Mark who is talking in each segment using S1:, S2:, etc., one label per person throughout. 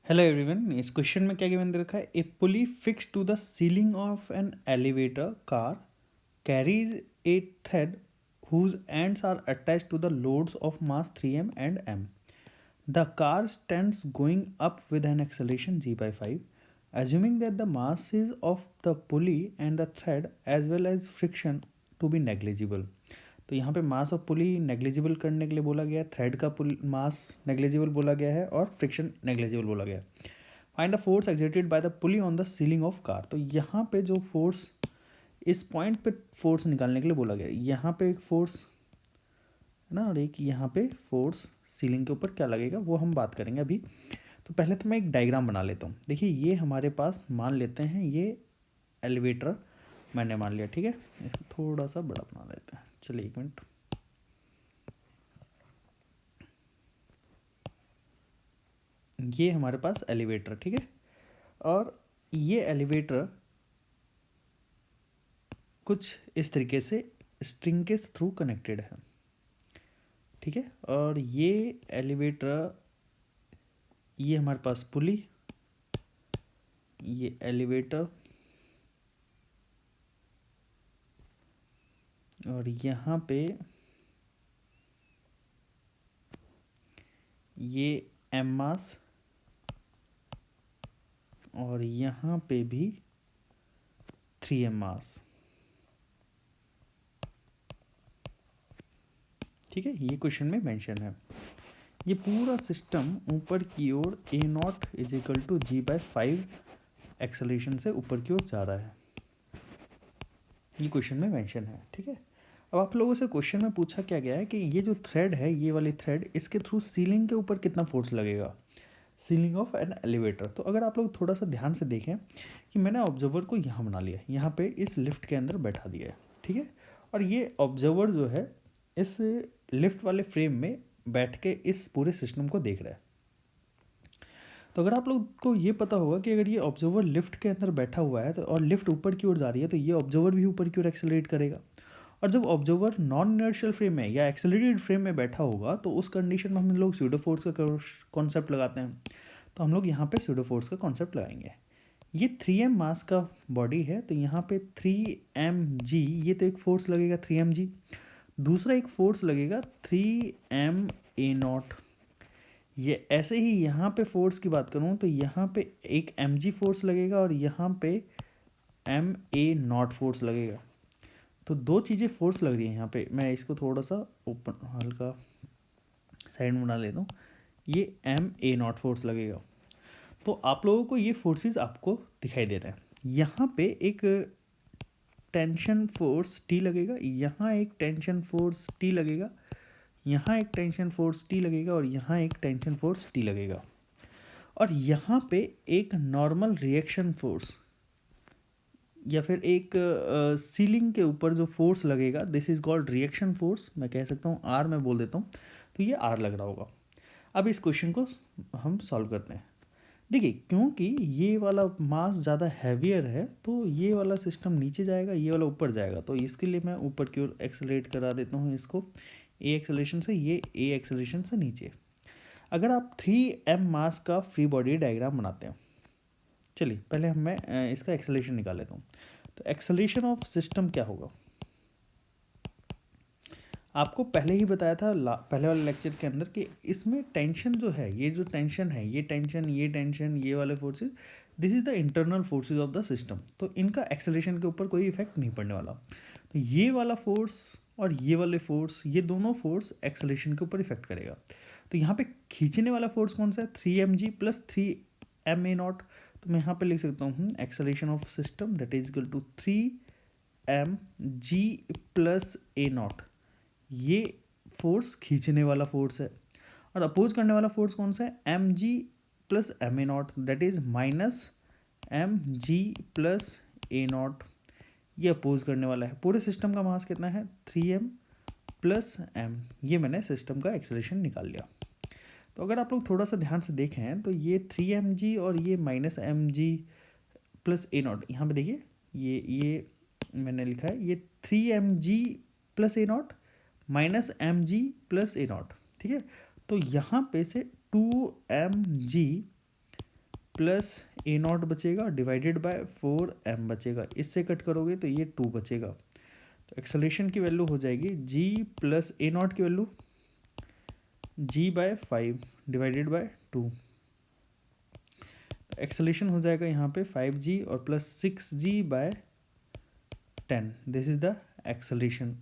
S1: Hello everyone, इस question में क्या गिवन दे रखा है। A pulley fix to the ceiling of an elevator car carries a thread whose ends are attached to the loads of mass 3m and m. The car stands going up with an acceleration g by 5, assuming that the masses of the pulley and the thread as well as friction to be negligible. तो यहाँ पे mass of pulley negligible करने के लिए बोला गया है, thread का मास नेग्लिजिबल बोला गया है और फ्रिक्शन नेग्लिजिबल बोला गया है। Find the force exerted by the pulley on the ceiling of car. तो यहाँ पे जो फोर्स, इस पॉइंट पे फोर्स निकालने के लिए बोला गया है। यहाँ पे एक फोर्स है ना, और एक यहाँ पे फोर्स सीलिंग के ऊपर क्या लगेगा वो हम बात करेंगे अभी। तो पहले तो मैं एक डायग्राम बना लेता हूँ। देखिए, ये हमारे पास मान लेते हैं ये एलिवेटर मैंने मान लिया, ठीक है। इसको थोड़ा सा बड़ा बना लेते हैं। चलिए एक मिनट। ये हमारे पास एलिवेटर, ठीक है। और ये एलिवेटर कुछ इस तरीके से स्ट्रिंग के थ्रू कनेक्टेड है, ठीक है। और ये एलिवेटर, ये हमारे पास पुली, ये एलिवेटर, और यहाँ पे ये एम मास, और यहाँ पे भी 3m मास, ठीक है। ये क्वेश्चन में मेंशन है। ये पूरा सिस्टम ऊपर की ओर a naught is equal to g by 5 acceleration से ऊपर की ओर जा रहा है। ये क्वेश्चन में मेंशन है, ठीक है। अब आप लोगों से क्वेश्चन में पूछा क्या गया है कि ये जो थ्रेड है, ये वाली थ्रेड, इसके थ्रू सीलिंग के ऊपर कितना फोर्स लगेगा, सीलिंग ऑफ एन एलिवेटर। तो अगर आप लोग थोड़ा सा ध्यान से देखें कि मैंने ऑब्जर्वर को यहाँ बना लिया, यहाँ पे इस लिफ्ट के अंदर बैठा दिया है, ठीक है। और ये ऑब्जर्वर जो है इस लिफ्ट वाले फ्रेम में बैठ के इस पूरे सिस्टम को देख रहा है। तो अगर आप लोग को ये पता होगा कि अगर ये ऑब्जर्वर लिफ्ट के अंदर बैठा हुआ है तो और लिफ्ट ऊपर की ओर जा रही है, तो ये ऑब्जर्वर भी ऊपर की ओर एक्सेलरेट करेगा। और जब ऑब्जर्वर नॉन इनर्शियल फ्रेम में या एक्सेलरेटेड फ्रेम में बैठा होगा तो उस कंडीशन में हम लोग स्यूडो फोर्स का कॉन्सेप्ट लगाते हैं। तो हम लोग यहाँ पे स्यूडो फोर्स का कॉन्सेप्ट लगाएंगे। ये 3m मास का बॉडी है, तो यहाँ पे 3mg, ये तो एक फोर्स लगेगा 3mg। दूसरा एक फोर्स लगेगा 3ma0। ये ऐसे ही यहाँ पे फोर्स की बात करूँ तो यहाँ पे एक mg फोर्स लगेगा और यहाँ पे ma0 फोर्स लगेगा। तो दो चीज़ें फोर्स लग रही है यहाँ पे। मैं इसको थोड़ा सा ओपन हल्का साइड में बना लेता हूँ। ये ma0 फोर्स लगेगा। तो आप लोगों को ये फोर्सेस आपको दिखाई दे रहे हैं। यहाँ पे एक टेंशन फोर्स T लगेगा, यहाँ एक टेंशन फोर्स T लगेगा, यहाँ एक टेंशन फोर्स T लगेगा, और यहाँ एक टेंशन फोर्स T लगेगा। और यहाँ पे एक नॉर्मल रिएक्शन फोर्स या फिर एक सीलिंग के ऊपर जो फोर्स लगेगा, this is called reaction force. मैं कह सकता हूँ R, मैं बोल देता हूँ, तो ये R लग रहा होगा। अब इस क्वेश्चन को हम सॉल्व करते हैं। देखिए, क्योंकि ये वाला मास ज़्यादा हैवियर है तो ये वाला सिस्टम नीचे जाएगा, ये वाला ऊपर जाएगा। तो इसके लिए मैं ऊपर की ओर एक्सेलरेट करा देता हूँ इसको, ए एक्सेलरेशन से, ये ए एक्सेलरेशन से नीचे। अगर आप 3m मास का फ्री बॉडी डायग्राम बनाते हैं, चलिए पहले मैं इसका एक्सेलरेशन निकाल लेता हूँ। तो एक्सेलरेशन ऑफ सिस्टम क्या होगा, आपको पहले ही बताया था पहले वाले लेक्चर के अंदर कि इसमें टेंशन जो है, ये जो टेंशन है, ये टेंशन, ये टेंशन, ये वाले forces, this is the internal forces of the system. तो इनका एक्सेलरेशन के ऊपर कोई इफेक्ट नहीं पड़ने वाला। तो ये वाला फोर्स और ये वाले फोर्स, ये दोनों फोर्स एक्सेलरेशन के ऊपर इफेक्ट करेगा। तो यहाँ पे खींचने वाला फोर्स कौन सा है, 3mg प्लस 3ma0। तो मैं यहाँ पे लिख सकता हूँ acceleration of system that is equal to 3mg plus a0। ये फोर्स खींचने वाला फोर्स है। और अपोज करने वाला फोर्स कौन सा है, mg plus ma0, that is minus mg plus a0। ये अपोज करने वाला है। पूरे सिस्टम का मास कितना है, 3m प्लस m। ये मैंने सिस्टम का एक्सेलरेशन निकाल लिया। तो अगर आप लोग थोड़ा सा ध्यान से देखें तो ये 3mg और ये माइनस mg प्लस a0, यहाँ पे देखिए ये मैंने लिखा है, ये 3mg plus a0 minus mg plus a0, ठीक है। तो यहाँ पे से 2mg प्लस ए नॉट बचेगा डिवाइडेड बाय 4m बचेगा, इससे कट करोगे तो ये 2 बचेगा। तो एक्सेलरेशन की वैल्यू हो जाएगी g प्लस ए नॉट की वैल्यू g/5 डिवाइडेड बाय 2। तो एक्सेलरेशन हो जाएगा यहाँ पे 5g और plus 6g/10, this is the acceleration.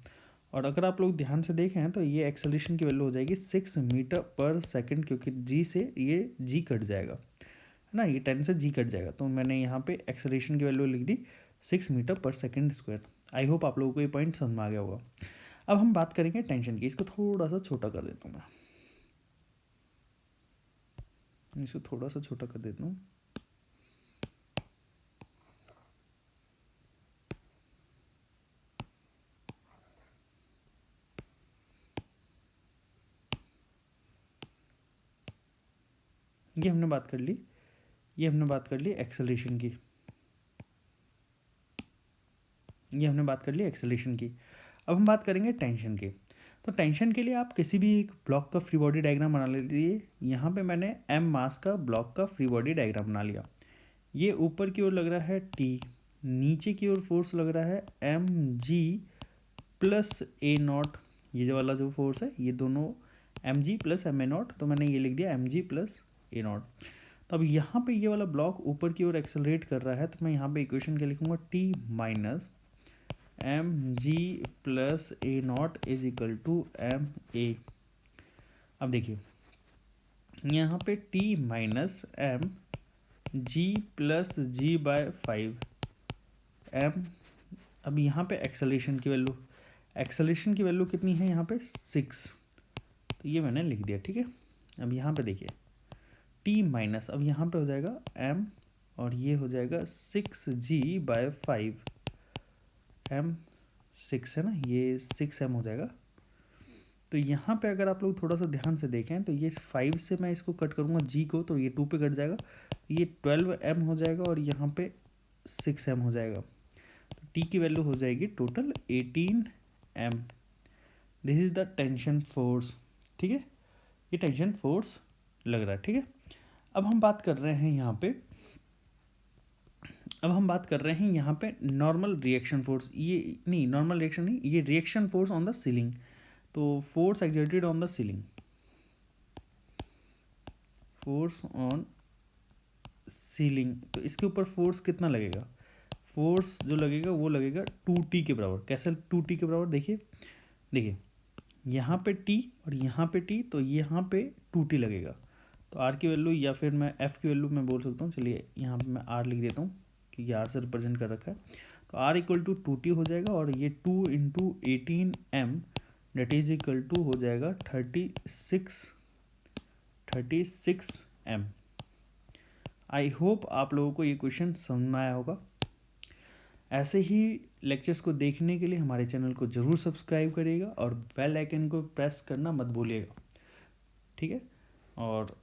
S1: और अगर आप लोग ध्यान से देखें तो ये एक्सेलरेशन की वैल्यू हो जाएगी 6 मीटर पर सेकंड, क्योंकि g से ये g कट जाएगा, है ना, ये 10 से g कट जाएगा। तो मैंने यहाँ पे एक्सेलरेशन की वैल्यू लिख दी 6 मीटर पर सेकंड स्क्वायर। आई होप आप लोगों को ये पॉइंट समझ में आ गया होगा। अब हम बात करेंगे टेंशन की। इसको थोड़ा सा छोटा कर देता हूँ मैं, इसको थोड़ा सा छोटा कर देता हूँ। ये हमने बात कर ली, ये हमने बात कर ली एक्सेलरेशन की, ये हमने बात कर ली एक्सेलरेशन की। अब हम बात करेंगे टेंशन की। तो टेंशन के लिए आप किसी भी एक ब्लॉक का फ्री बॉडी डायग्राम बना लीजिए। यहाँ पे मैंने m मास का ब्लॉक का फ्री बॉडी डायग्राम बना लिया। ये ऊपर की ओर लग रहा है T, नीचे की ओर फोर्स लग रहा है mg प्लस ए नॉट, ये जो वाला जो फोर्स है ये दोनों mg प्लस ma नॉट, तो मैंने ये लिख दिया mg प्लस ए नॉट। तो अब यहाँ पे ये वाला ब्लॉक ऊपर की ओर एक्सेलरेट कर रहा है, तो मैं यहाँ पे इक्वेशन क्या लिखूँगा, T minus M G plus A naught is equal to M A. अब देखिए यहाँ पे T minus M G plus g/5 m। अब यहाँ पे एक्सेलरेशन की वैल्यू, एक्सेलरेशन की वैल्यू कितनी है यहाँ पे 6, तो ये मैंने लिख दिया, ठीक है। अब यहाँ पे देखिए T माइनस, अब यहाँ पे हो जाएगा m और ये हो जाएगा 6g/5, m 6 है ना, ये 6m हो जाएगा। तो यहाँ पे अगर आप लोग थोड़ा सा ध्यान से देखें तो ये 5 से मैं इसको कट करूँगा g को, तो ये 2 पे कट जाएगा, ये 12m हो जाएगा और यहाँ पे 6m हो जाएगा। तो t की वैल्यू हो जाएगी total 18m। This is the tension force, ठीक है, ये टेंशन फोर्स लग रहा है, ठीक है। अब हम बात कर रहे हैं यहाँ पे, अब हम बात कर रहे हैं यहाँ पे नॉर्मल रिएक्शन फोर्स, ये नहीं नॉर्मल रिएक्शन नहीं, ये reaction force on the ceiling. तो force exerted on the ceiling, force on ceiling, तो इसके ऊपर फोर्स कितना लगेगा, फोर्स जो लगेगा वो लगेगा 2t के बराबर। कैसे 2t के बराबर, देखिए देखिए यहाँ पे t और यहाँ पे t, तो यहाँ पे 2t लगेगा। तो r की वैल्यू या फिर मैं f की वैल्यू मैं बोल सकता हूँ, चलिए यहाँ पे मैं r लिख देता हूँ क्योंकि r से रिप्रेजेंट कर रखा है। तो r इक्वल टू 2t हो जाएगा और ये 2 into 18m that is equal to हो जाएगा 36m। आई होप आप लोगों को ये क्वेश्चन समझ में आया होगा। ऐसे ही लेक्चर्स को देखने के लिए हमारे चैनल को ज़रूर सब्सक्राइब करिएगा और बेल आइकन को प्रेस करना मत भूलिएगा, ठीक है। और